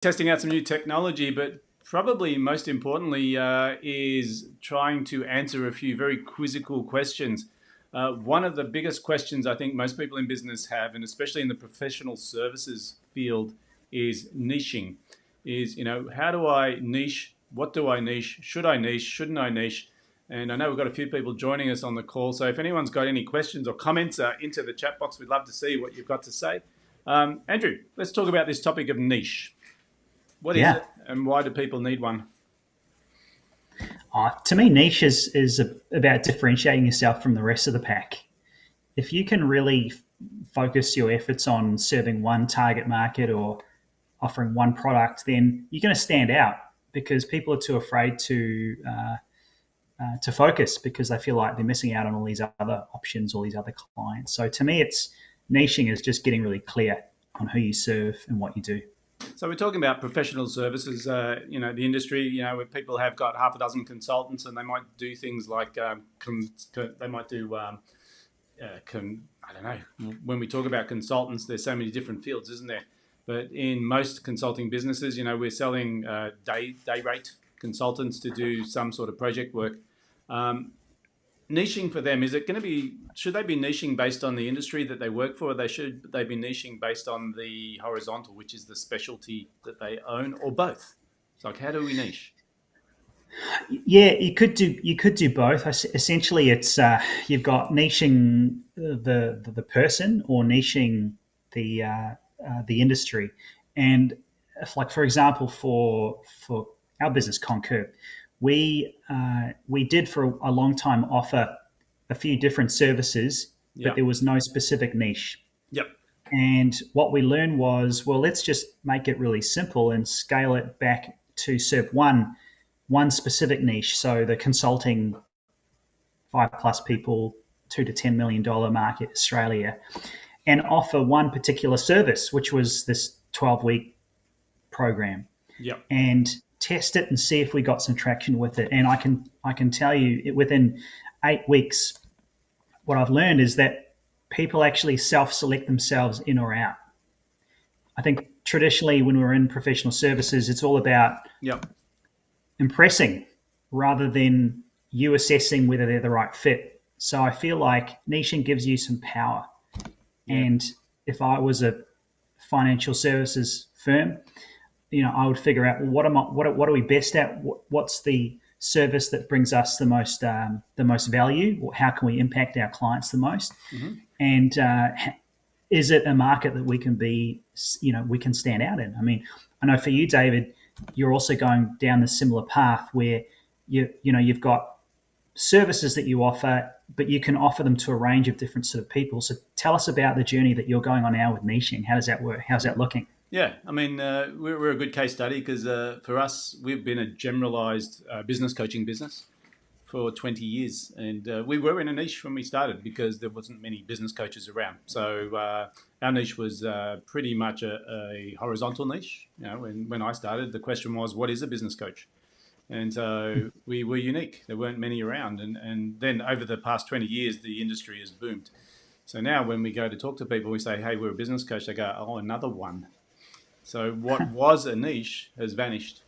testing out some new technology, but probably most importantly is trying to answer a few very quizzical questions. One of the biggest questions I think most people in business have, and especially in the professional services field, is niching. Is, how do I niche? What do I niche? Should I niche? Shouldn't I niche? And I know we've got a few people joining us on the call. So if anyone's got any questions or comments into the chat box, we'd love to see what you've got to say. Andrew, let's talk about this topic of niche. What is Yeah. it, and why do people need one? To me, niche is about differentiating yourself from the rest of the pack. If you can really focus your efforts on serving one target market or offering one product, then you're going to stand out because people are too afraid to focus because they feel like they're missing out on all these other options, all these other clients. So to me, it's niching is just getting really clear on who you serve and what you do. So we're talking about professional services, the industry, where people have got half a dozen consultants and they might do things like they might do, I don't know, when we talk about consultants, there's so many different fields, isn't there? But in most consulting businesses, we're selling day rate consultants to do some sort of project work. Niching for them, is it going to be, should they be niching based on the industry that they work for, or should they be niching based on the horizontal, which is the specialty that they own, or both? It's like, how do we niche? Yeah, you could do both. Essentially, it's you've got niching the person or niching the industry, and if, like for example, for our business Concur, we did for a long time offer a few different services, but Yeah. there was no specific niche. Yep. And what we learned was, well, let's just make it really simple and scale it back to serve one specific niche. So the consulting 5+ people, $2 to $10 million market, Australia, and offer one particular service, which was this 12-week program, Yep. and test it and see if we got some traction with it. And I can tell you, within 8 weeks, what I've learned is that people actually self-select themselves in or out. I think traditionally when we're in professional services, it's all about Yep. impressing rather than you assessing whether they're the right fit. So I feel like niching gives you some power. Yep. And if I was a financial services firm, I would figure out, well, what are we best at? What's the service that brings us the most value? How can we impact our clients the most? Mm-hmm. And is it a market that we can stand out in? I mean, I know for you, David, you're also going down the similar path where you've got services that you offer, but you can offer them to a range of different sort of people. So tell us about the journey that you're going on now with niching. How does that work? How's that looking? Yeah, I mean, we're a good case study because for us, we've been a generalized business coaching business for 20 years. And we were in a niche when we started because there wasn't many business coaches around. So our niche was pretty much a horizontal niche. When I started, the question was, what is a business coach? And so we were unique. There weren't many around. And then over the past 20 years, the industry has boomed. So now when we go to talk to people, we say, hey, we're a business coach. They go, oh, another one. So what was a niche has vanished.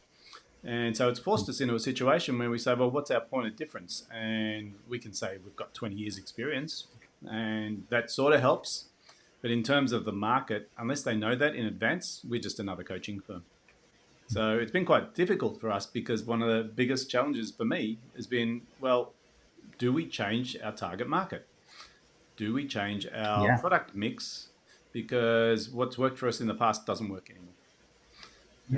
And so it's forced us into a situation where we say, well, what's our point of difference? And we can say we've got 20 years experience and that sort of helps. But in terms of the market, unless they know that in advance, we're just another coaching firm. So it's been quite difficult for us because one of the biggest challenges for me has been, well, do we change our target market? Do we change our Yeah. product mix? Because what's worked for us in the past doesn't work anymore.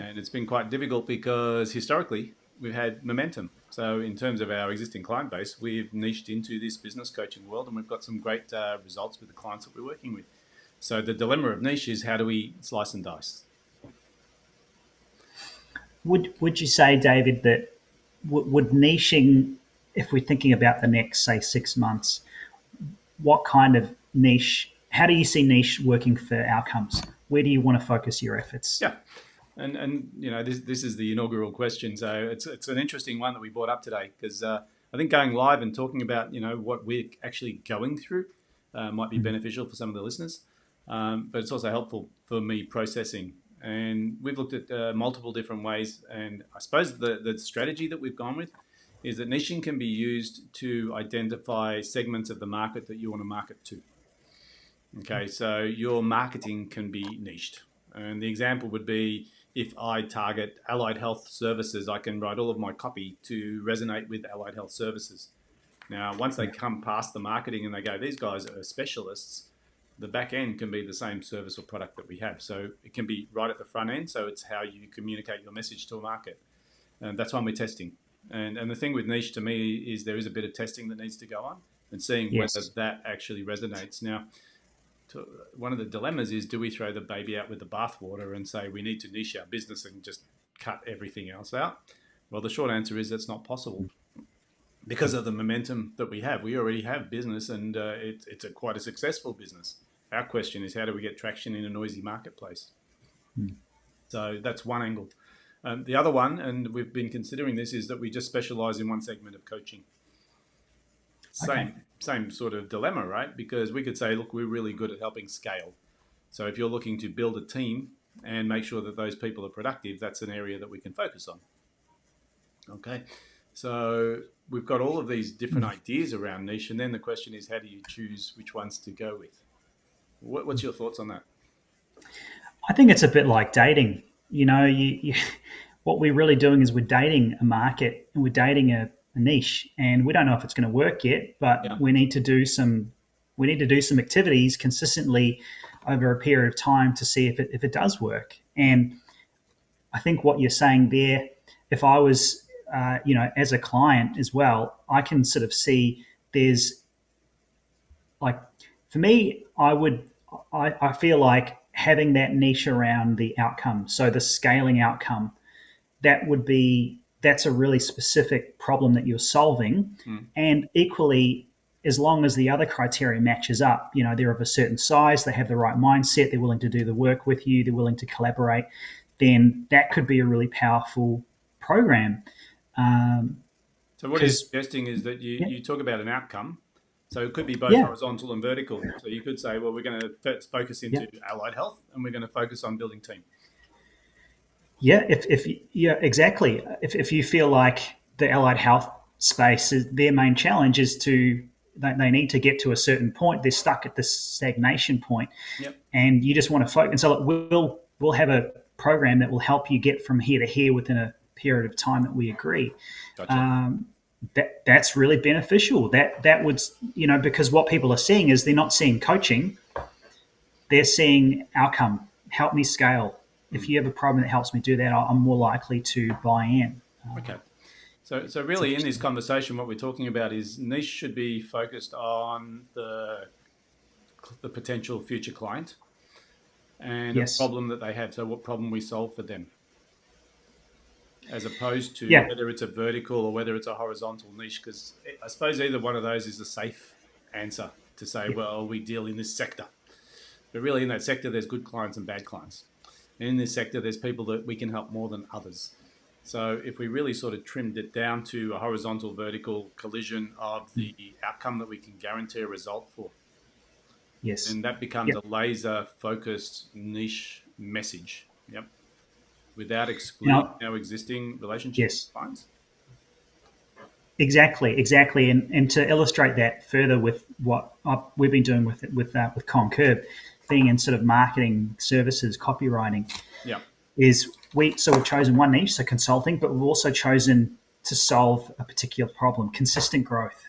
And it's been quite difficult because historically we've had momentum. So in terms of our existing client base, we've niched into this business coaching world and we've got some great results with the clients that we're working with. So the dilemma of niche is how do we slice and dice? Would you say, David, that would niching, if we're thinking about the next, say, 6 months, what kind of niche? How do you see niche working for outcomes? Where do you want to focus your efforts? Yeah. And this is the inaugural question, so it's an interesting one that we brought up today because I think going live and talking about what we're actually going through might be beneficial for some of the listeners, but it's also helpful for me processing And we've looked at multiple different ways. And I suppose the strategy that we've gone with is that niching can be used to identify segments of the market that you want to market to. Okay, so your marketing can be niched. And the example would be if I target allied health services, I can write all of my copy to resonate with allied health services. Now, once they come past the marketing and they go, these guys are specialists, the back end can be the same service or product that we have. So it can be right at the front end. So it's how you communicate your message to a market. And that's why we're testing. And the thing with niche to me is there is a bit of testing that needs to go on and seeing whether that actually resonates. Now, one of the dilemmas is, do we throw the baby out with the bathwater and say we need to niche our business and just cut everything else out? Well, the short answer is that's not possible because of the momentum that we have. We already have business, and it's quite a successful business. Our question is, how do we get traction in a noisy marketplace? So that's one angle. The other one, and we've been considering this, is that we just specialize in one segment of coaching. Same sort of dilemma, right? Because we could say, look, we're really good at helping scale. So if you're looking to build a team and make sure that those people are productive, that's an area that we can focus on. Okay. So we've got all of these different ideas around niche, and then the question is, how do you choose which ones to go with? What's your thoughts on that? I think it's a bit like dating. What we're really doing is we're dating a market and we're dating a niche, and we don't know if it's going to work yet, but we need to do some activities consistently over a period of time to see if it does work. And I think what you're saying there, if I was as a client as well, I can sort of see there's, like, for me, I feel like having that niche around the outcome, so the scaling outcome, that's a really specific problem that you're solving. And equally, as long as the other criteria matches up, they're of a certain size, they have the right mindset, they're willing to do the work with you, they're willing to collaborate, then that could be a really powerful program. So what you're suggesting is that you talk about an outcome. So it could be both horizontal and vertical. So you could say, well, we're going to focus into allied health, and we're going to focus on building team. Yeah, exactly. If you feel like the allied health space, their main challenge is they need to get to a certain point. They're stuck at this stagnation point, and you just want to focus. And so we'll have a program that will help you get from here to here within a period of time that we agree. Gotcha. That's really beneficial. That would, because what people are seeing is they're not seeing coaching, they're seeing outcome. Help me scale. If you have a problem that helps me do that, I'm more likely to buy in. Okay. So really in this conversation, what we're talking about is niche should be focused on the potential future client and a problem that they have. So what problem we solve for them, as opposed to whether it's a vertical or whether it's a horizontal niche, because I suppose either one of those is a safe answer to say, well, we deal in this sector. But really in that sector, there's good clients and bad clients. And in this sector, there's people that we can help more than others. So if we really sort of trimmed it down to a horizontal, vertical collision of the outcome that we can guarantee a result for, and that becomes a laser-focused niche message. Without excluding our existing relationships clients. Exactly. And to illustrate that further with what we've been doing with Concurb, being in sort of marketing services, copywriting, is we've chosen one niche, so consulting, but we've also chosen to solve a particular problem: consistent growth,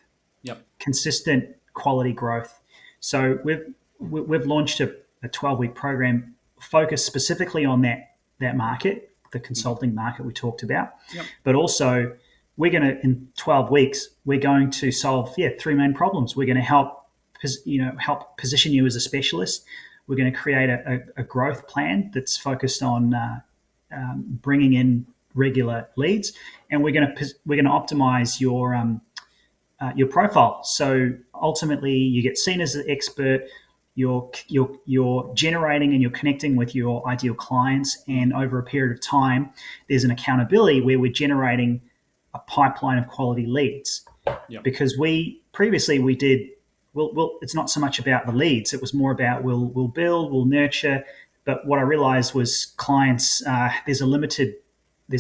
consistent quality growth. So we've launched a 12-week program focused specifically on that market, the consulting market we talked about, but also we're going to, in 12 weeks, we're going to solve three main problems. We're going to help position you as a specialist. We're going to create a growth plan that's focused on bringing in regular leads, and we're going to optimize your profile. So ultimately, you get seen as an expert. You're generating and you're connecting with your ideal clients, and over a period of time, there's an accountability where we're generating a pipeline of quality leads. Because previously we did. It's not so much about the leads. It was more about we'll build, we'll nurture, But what I realized was clients, there's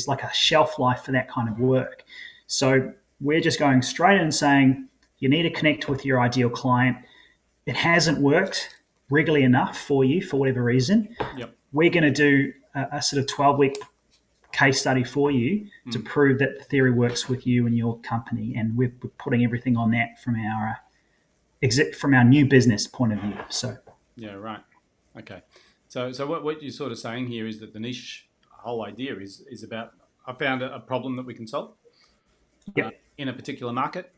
like a shelf life for that kind of work. So we're just going straight in and saying, you need to connect with your ideal client. It hasn't worked regularly enough for you for whatever reason. Yep. We're going to do a sort of 12-week case study for you to prove that the theory works with you and your company. And we're putting everything on that from our new business point of view. So Yeah, right. Okay. So what you're sort of saying here is that the niche whole idea is about, I found a problem that we can solve in a particular market.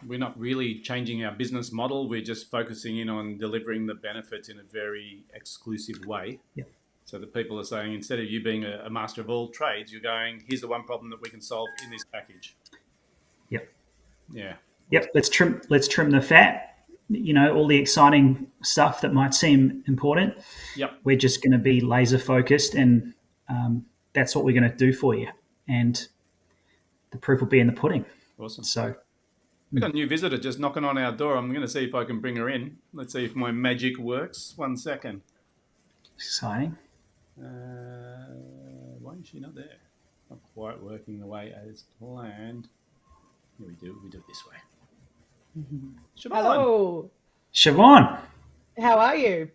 We're not really changing our business model. We're just focusing in on delivering the benefits in a very exclusive way. Yep. So that people are saying, instead of you being a master of all trades, you're going, here's the one problem that we can solve in this package. Yep. Yeah. Yep. Let's trim the fat. All the exciting stuff that might seem important. Yep. We're just going to be laser focused, and that's what we're going to do for you. And the proof will be in the pudding. Awesome. So we've got a new visitor just knocking on our door. I'm going to see if I can bring her in. Let's see if my magic works. 1 second. Exciting. Why is she not there? Not quite working the way as planned. Here we do it this way. Siobhan. Hello. Siobhan. How are you?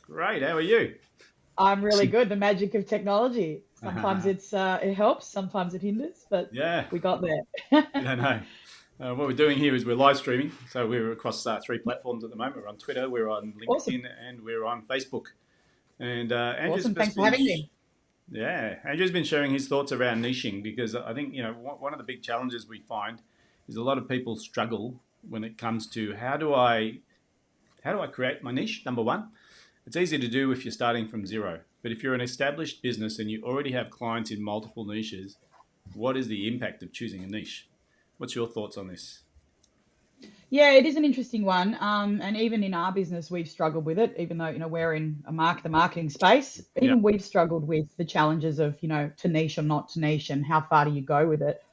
Great. How are you? I'm really good. The magic of technology. Sometimes it helps, sometimes it hinders, but Yeah. we got there. I don't know. What we're doing here is we're live streaming. So we're across 3 platforms at the moment. We're on Twitter, we're on LinkedIn, Awesome. and we're on Facebook. And Andrew's Awesome. Thanks for having me. Yeah, Andrew's been sharing his thoughts around niching, because I think one of the big challenges we find is a lot of people struggle when it comes to how do I create my niche. Number one, it's easy to do if you're starting from zero, but if you're an established business and you already have clients in multiple niches, what is the impact of choosing a niche? What's your thoughts on this? Yeah, it is an interesting one. And even in our business, we've struggled with it, even though, we're in the marketing space. Even we've struggled with the challenges of, to niche or not to niche, and how far do you go with it?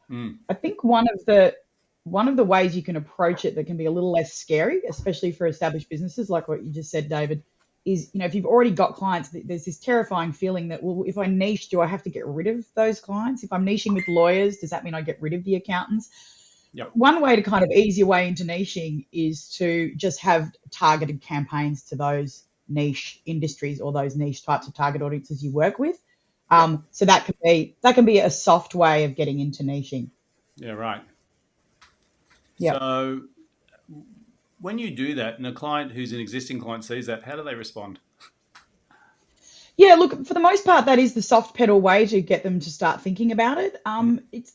I think one of the ways you can approach it that can be a little less scary, especially for established businesses, like what you just said, David, is, if you've already got clients, there's this terrifying feeling that, well, if I niche, do I have to get rid of those clients? If I'm niching with lawyers, does that mean I get rid of the accountants? Yep. One way to kind of ease your way into niching is to just have targeted campaigns to those niche industries or those niche types of target audiences you work with. So that can be a soft way of getting into niching. Yeah, right. Yeah. So when you do that and a client who's an existing client sees that, how do they respond? Yeah, look, for the most part, that is the soft pedal way to get them to start thinking about it. It's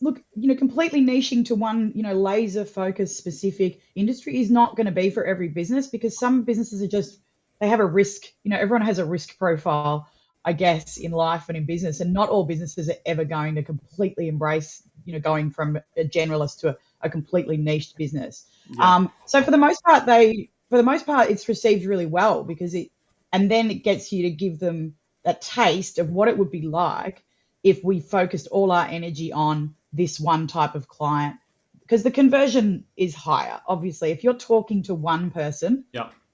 completely niching to one, laser focused specific industry is not going to be for every business, because some businesses they have a risk, everyone has a risk profile, I guess, in life and in business, and not all businesses are ever going to completely embrace, going from a generalist to a completely niched business. Yeah. So for the most part, it's received really well, and then it gets you to give them that taste of what it would be like if we focused all our energy on this one type of client, because the conversion is higher. Obviously, if you're talking to one person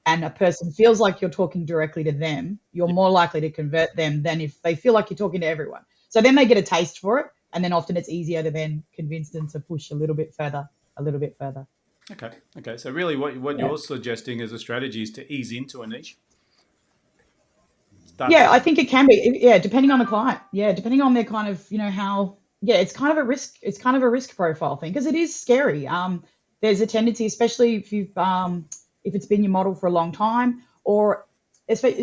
and a person feels like you're talking directly to them, you're more likely to convert them than if they feel like you're talking to everyone. So then they get a taste for it, and then often it's easier to then convince them to push a little bit further. Okay. So really what you're suggesting as a strategy is to ease into a niche. I think it can be. Yeah, depending on the client. Yeah, depending on their kind of, how. Yeah, it's kind of a risk. It's kind of a risk profile thing, because it is scary. There's a tendency, especially if it's been your model for a long time, or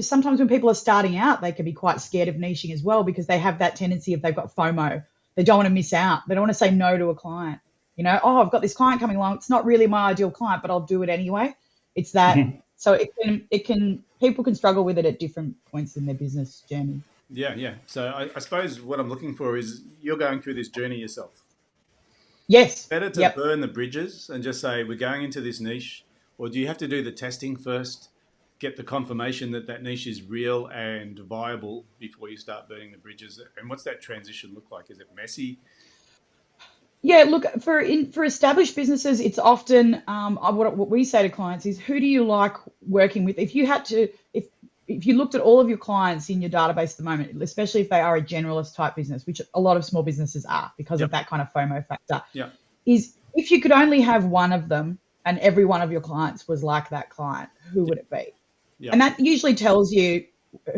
sometimes when people are starting out, they can be quite scared of niching as well, because they have that tendency if they've got FOMO. They don't want to miss out. They don't want to say no to a client. I've got this client coming along. It's not really my ideal client, but I'll do it anyway. It's that. So people can struggle with it at different points in their business journey. Yeah. So I suppose what I'm looking for is you're going through this journey yourself. Yes. Better to burn the bridges and just say, we're going into this niche, or do you have to do the testing first, get the confirmation that niche is real and viable before you start burning the bridges? And what's that transition look like? Is it messy? Yeah, look, for established businesses, it's often what we say to clients is, who do you like working with? If if you looked at all of your clients in your database at the moment, especially if they are a generalist type business, which a lot of small businesses are because of Yep. that kind of FOMO factor, Yeah. is if you could only have one of them and every one of your clients was like that client, who would it be? Yeah. And that usually tells you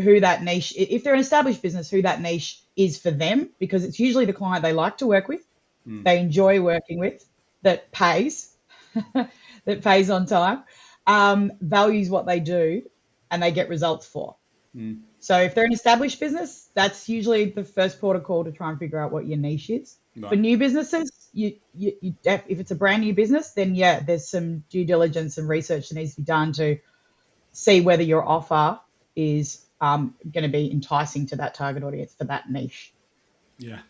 who that niche, if they're an established business, who that niche is for them, because it's usually the client they like to work with, they enjoy working with, that pays, that pays on time, values what they do, and they get results for. So if they're an established business, that's usually the first port of call to try and figure out what your niche is. Right. For new businesses, if it's a brand new business, then yeah, there's some due diligence and research that needs to be done to see whether your offer is going to be enticing to that target audience for that niche. Yeah.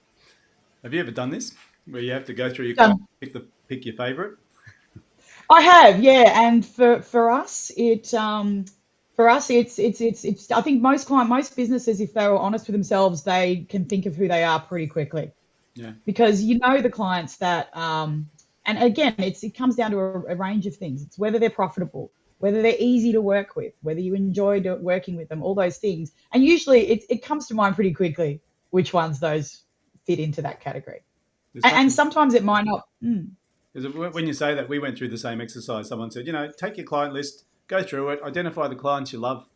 Have you ever done this where you have to go through your Done. pick your favorite? I have, yeah, and for us, it's I think most businesses, if they were honest with themselves, they can think of who they are pretty quickly. Yeah. Because you know the clients that and again it comes down to a range of things. It's whether they're profitable, whether they're easy to work with, whether you enjoy working with them, all those things. And usually it comes to mind pretty quickly which ones those fit into that category. And sometimes it might not. Because when you say that, we went through the same exercise. Someone said, take your client list, go through it, identify the clients you love,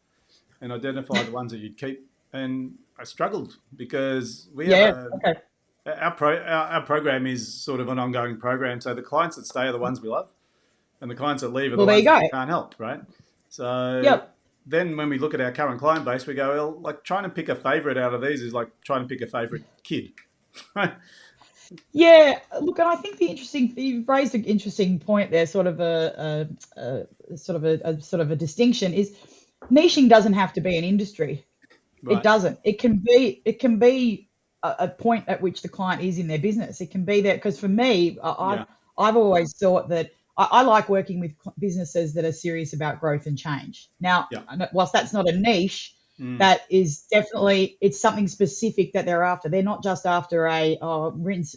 and identify the ones that you'd keep. And I struggled because we have our program is sort of an ongoing program. So the clients that stay are the ones we love, and the clients that leave are the ones that we can't help, right? So then when we look at our current client base, we go, well, like trying to pick a favorite out of these is like trying to pick a favorite kid, right? Yeah, look, and I think you've raised an interesting point there, sort of a distinction is niching doesn't have to be an industry. Right. It doesn't. It can be a point at which the client is in their business. It can be that, because for me, I've always thought that I like working with businesses that are serious about growth and change. Now, whilst that's not a niche, that is definitely, it's something specific that they're after. They're not just after a rinse,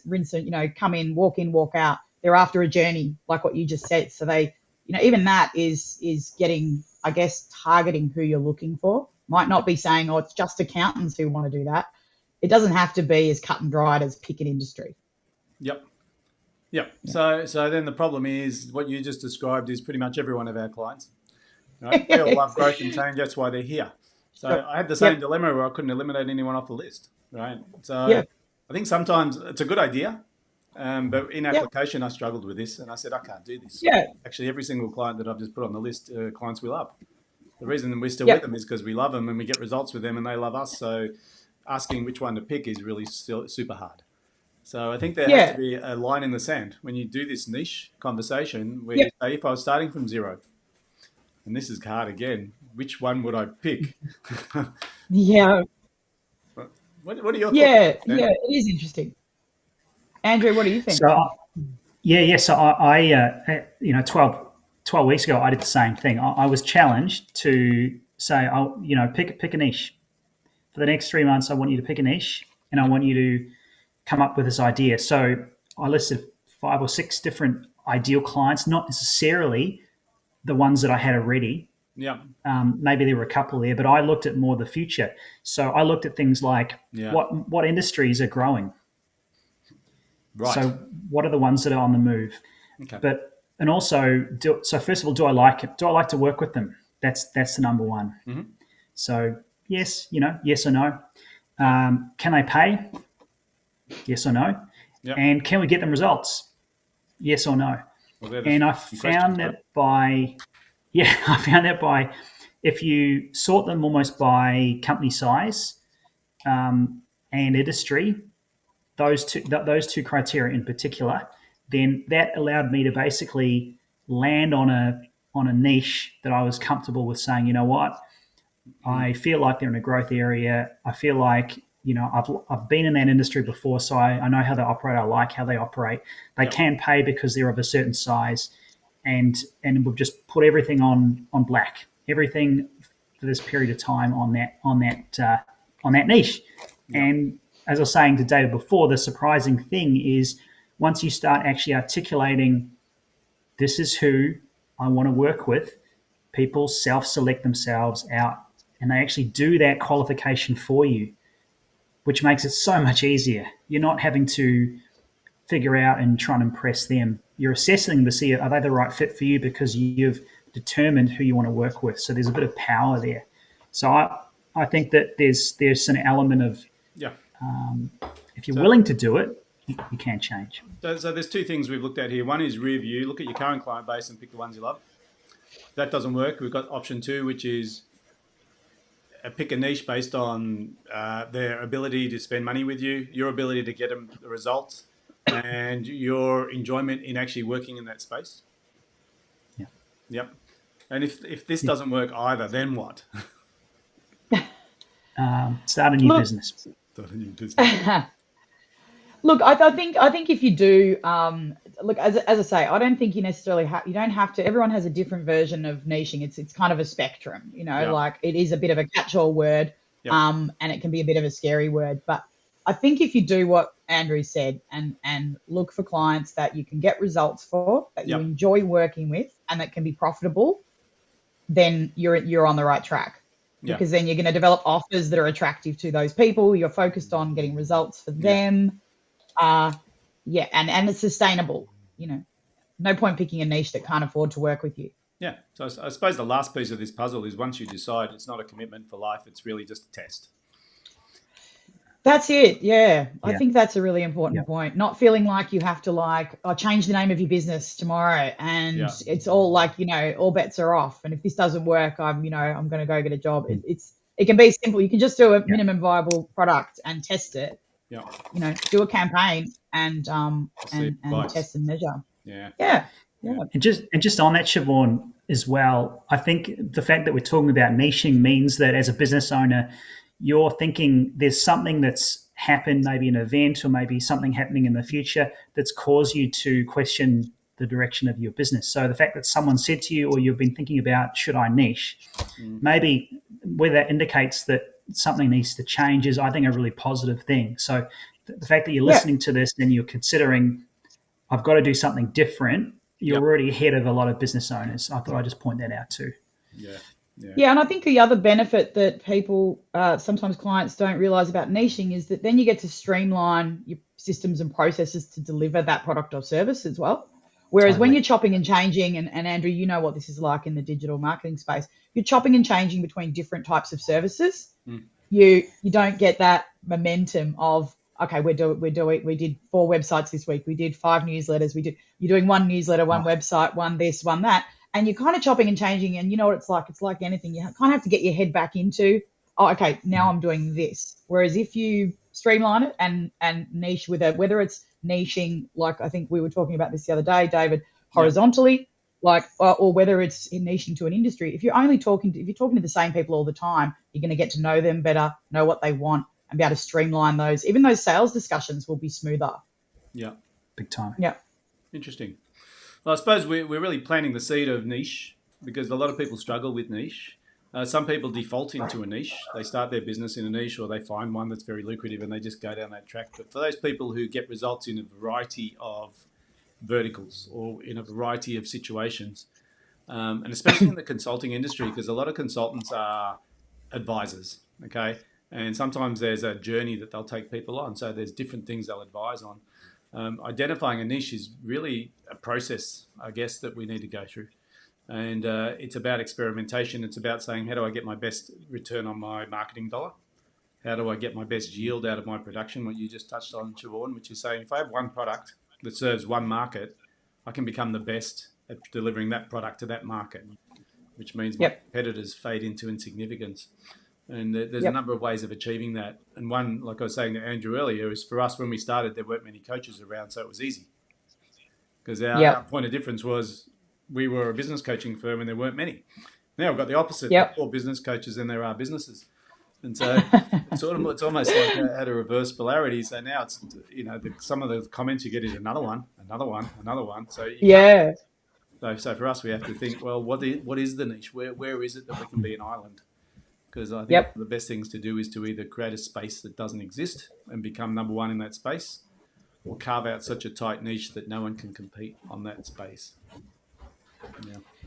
come in, walk out. They're after a journey, like what you just said. So they, even that is getting, I guess, targeting who you're looking for. Might not be saying, it's just accountants who want to do that. It doesn't have to be as cut and dried as pick an industry. Yep. So then the problem is what you just described is pretty much every one of our clients. Right? They all love growth and change. That's why they're here. So I had the same dilemma where I couldn't eliminate anyone off the list, right? So I think sometimes it's a good idea, but in application I struggled with this, and I said I can't do this. Yeah. Actually, every single client that I've just put on the list, clients we love. The reason we're still with them is because we love them and we get results with them, and they love us. So asking which one to pick is really still super hard. So I think there has to be a line in the sand when you do this niche conversation where you say, if I was starting from zero, and this is hard again, which one would I pick? Yeah. What are your thoughts? Yeah, it is interesting. Andrew, what do you think? So, So I 12 weeks ago, I did the same thing. I was challenged to say, pick a niche. For the next 3 months, I want you to pick a niche, and I want you to come up with this idea. So I listed 5 or 6 different ideal clients, not necessarily the ones that I had already. Yeah. Maybe there were a couple there, but I looked at more the future. So I looked at things like what industries are growing. Right. So what are the ones that are on the move? Okay. And also, so first of all, do I like it? Do I like to work with them? That's the number one. Mm-hmm. So yes or no. Can they pay? Yes or no. Yep. And can we get them results? Yes or no. Well, and I found that by if you sort them almost by company size and industry, those two criteria in particular, then that allowed me to basically land on a niche that I was comfortable with saying, you know what, I feel like they're in a growth area. I feel like, I've been in that industry before, so I know how they operate. I like how they operate. They can pay because they're of a certain size, and we've just put everything on black, everything for this period of time on that niche. Yeah. And as I was saying to David before, the surprising thing is once you start actually articulating, this is who I want to work with, people self-select themselves out and they actually do that qualification for you, which makes it so much easier. You're not having to figure out and try and impress them. You're assessing to see are they the right fit for you because you've determined who you want to work with. So there's a bit of power there. So I think that there's an element of Yeah. if you're willing to do it, you can change. So there's two things we've looked at here. One is rear view. Look at your current client base and pick the ones you love. If that doesn't work, we've got option 2, which is pick a niche based on their ability to spend money with you, your ability to get them the results, and your enjoyment in actually working in that space. Yeah. Yep. And if this doesn't work either, then what? Start a new business. Start a new business. Look, I think if you do, look, as I say, I don't think you necessarily you don't have to. Everyone has a different version of niching. It's kind of a spectrum, Yeah. like it is a bit of a catch-all word, Yeah. and it can be a bit of a scary word. But I think if you do what Andrew said and look for clients that you can get results for, that you Yeah. enjoy working with, and that can be profitable, then you're on the right track. Yeah. Because then you're going to develop offers that are attractive to those people. You're focused on getting results for them. And it's sustainable. No point picking a niche that can't afford to work with you. Yeah. So I suppose the last piece of this puzzle is once you decide, it's not a commitment for life. It's really just a test. That's it. Yeah. I Yeah. think that's a really important Yeah. point. Not feeling like you have to change the name of your business tomorrow and Yeah. it's all all bets are off. And if this doesn't work, I'm going to go get a job. It can be simple. You can just do a minimum viable product and test it. Yeah. Do a campaign and bites. test and measure. Yeah. Yeah. And just on that, Siobhan, as well, I think the fact that we're talking about niching means that as a business owner, you're thinking there's something that's happened, maybe an event or maybe something happening in the future that's caused you to question the direction of your business. So the fact that someone said to you or you've been thinking about, should I niche, maybe where that indicates that something needs to change is, I think, a really positive thing. So the fact that you're listening to this and you're considering, I've got to do something different, you're already ahead of a lot of business owners. I thought I'd just point that out too. Yeah, and I think the other benefit that people, sometimes clients don't realize about niching is that then you get to streamline your systems and processes to deliver that product or service as well. Whereas when you're chopping and changing, and Andrew, you know what this is like in the digital marketing space, you're chopping and changing between different types of services. You don't get that momentum of, okay, we did 4 websites this week, we did 5 newsletters, you're doing 1 newsletter, 1 website, 1 this, 1 that. And you're kind of chopping and changing, and you know what it's like. It's like anything. You kind of have to get your head back into, okay, now I'm doing this. Whereas if you streamline it and niche with it, whether it's niching, like I think we were talking about this the other day, David, horizontally, or whether it's in niching to an industry. If you're talking to the same people all the time, you're going to get to know them better, know what they want, and be able to streamline those. Even those sales discussions will be smoother. Yeah. Big time. Yeah. Interesting. Well, I suppose we're really planting the seed of niche because a lot of people struggle with niche. Some people default into a niche. They start their business in a niche or they find one that's very lucrative and they just go down that track. But for those people who get results in a variety of verticals or in a variety of situations, and especially in the consulting industry, because a lot of consultants are advisors, okay? And sometimes there's a journey that they'll take people on. So there's different things they'll advise on. Identifying a niche is really a process, I guess, that we need to go through. And it's about experimentation. It's about saying, how do I get my best return on my marketing dollar? How do I get my best yield out of my production? What you just touched on, Siobhan, which is saying if I have one product that serves one market, I can become the best at delivering that product to that market, which means my competitors fade into insignificance. And there's a number of ways of achieving that. And one, like I was saying to Andrew earlier, is for us when we started, there weren't many coaches around, so it was easy. Because our point of difference was we were a business coaching firm and there weren't many. Now we've got the opposite. There are more business coaches than there are businesses. And so it's almost like at a reverse polarity. So now it's, some of the comments you get is another one. So So for us, we have to think, well, what is the niche? Where is it that we can be an island? Because I think the best things to do is to either create a space that doesn't exist and become number one in that space, or carve out such a tight niche that no one can compete on that space.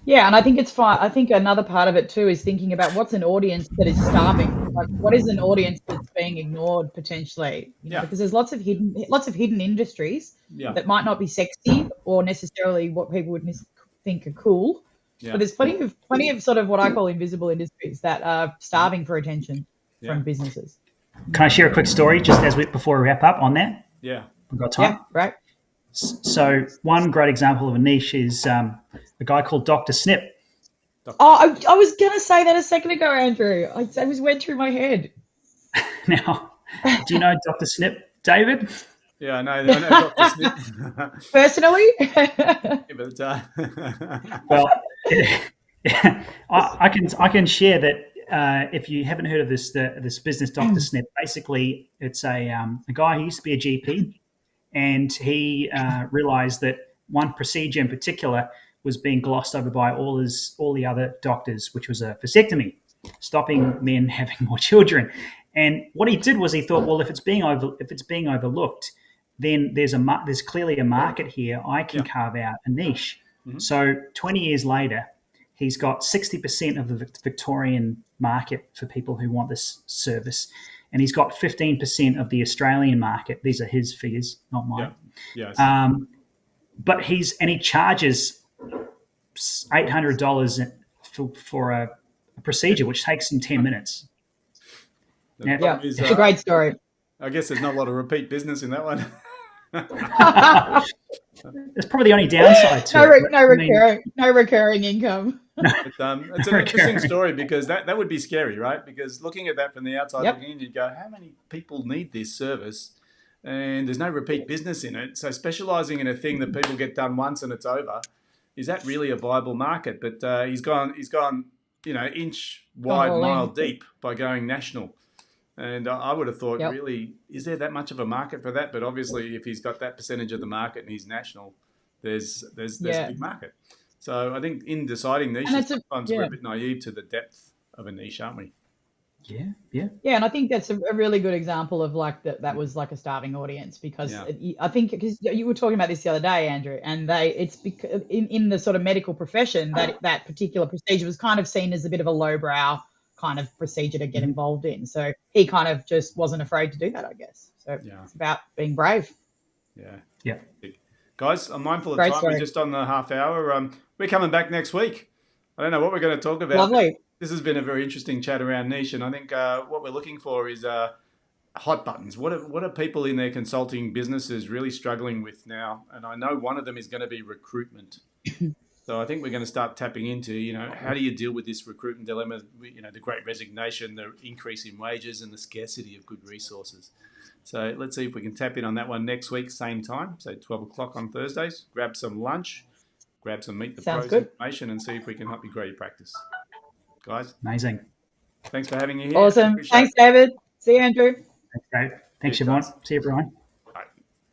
Yeah, and I think it's fine. I think another part of it too is thinking about what's an audience that is starving. Like, what is an audience that's being ignored potentially? Yeah, Because there's lots of hidden industries yeah, that might not be sexy or necessarily what people would think are cool. But yeah, there's plenty of sort of what I call invisible industries that are starving for attention yeah, from businesses. Can I share a quick story just before we wrap up on that? yeah. We've got Yeah, time. right. So one great example of a niche is a guy called Dr. Snip. Oh, I was gonna say that a second ago, Andrew. I was went through my head. Now, do you know Dr. Snip, David? Yeah, I know Dr. Snip. Personally, Yeah, but, Well, I can share that if you haven't heard of this business, Dr. Snip. Basically, it's a guy who used to be a GP, and he realised that one procedure in particular was being glossed over by all the other doctors, which was a vasectomy, stopping men having more children. And what he did was he thought, well, if it's being overlooked, then there's clearly a market here. I can yeah, carve out a niche. Mhm. So 20 years later, he's got 60% of the Victorian market for people who want this service, and he's got 15% of the Australian market. These are his figures, not yeah, mine. yes, But he charges $800 for a procedure, which takes him 10 minutes. The Now, problem yeah, is, it's a great story. I guess there's not a lot of repeat business in that one. that's probably the only downside to no, it. no recurring income. It's an interesting story because that would be scary, right? Because looking at that from the outside Yep. looking in, you'd go, how many people need this service? And there's no repeat business in it. So specializing in a thing that people get done once and it's over, is that really a viable market? But he's gone, inch Gone wide, all mile in. deep by going national. And I would have thought, Yep. really, is there that much of a market for that? But obviously, if he's got that percentage of the market and he's national, there's a Yeah, big market. So I think in deciding and niches, it's a sometimes we're yeah. a bit naive to the depth of a niche, aren't we? Yeah. Yeah, and I think that's a really good example of like that was like a starving audience because Yeah, I think because you were talking about this the other day, Andrew, and it's because in the sort of medical profession that particular procedure was kind of seen as a bit of a lowbrow kind of procedure to get Mhm. involved in. So he kind of just wasn't afraid to do that, I guess. So yeah, it's about being brave. yeah. Yeah. Guys, I'm mindful of Great time. We're story. just on the half hour. We're coming back next week. I don't know what we're going to talk about. Lovely. This has been a very interesting chat around niche, and I think what we're looking for is hot buttons. What are people in their consulting businesses really struggling with now? And I know one of them is going to be recruitment. So I think we're going to start tapping into, how do you deal with this recruitment dilemma? The great resignation, the increase in wages, and the scarcity of good resources. So let's see if we can tap in on that one next week, same time, so 12 o'clock on Thursdays. Grab some lunch, grab some Meet the Sounds Pros good. information, and see if we can help you grow your practice. Guys, Amazing. thanks for having you here. Awesome. Appreciate Thanks, it. David. See you, Andrew. Thanks, Dave. Thanks, Cheers, everyone. guys. See you, everyone.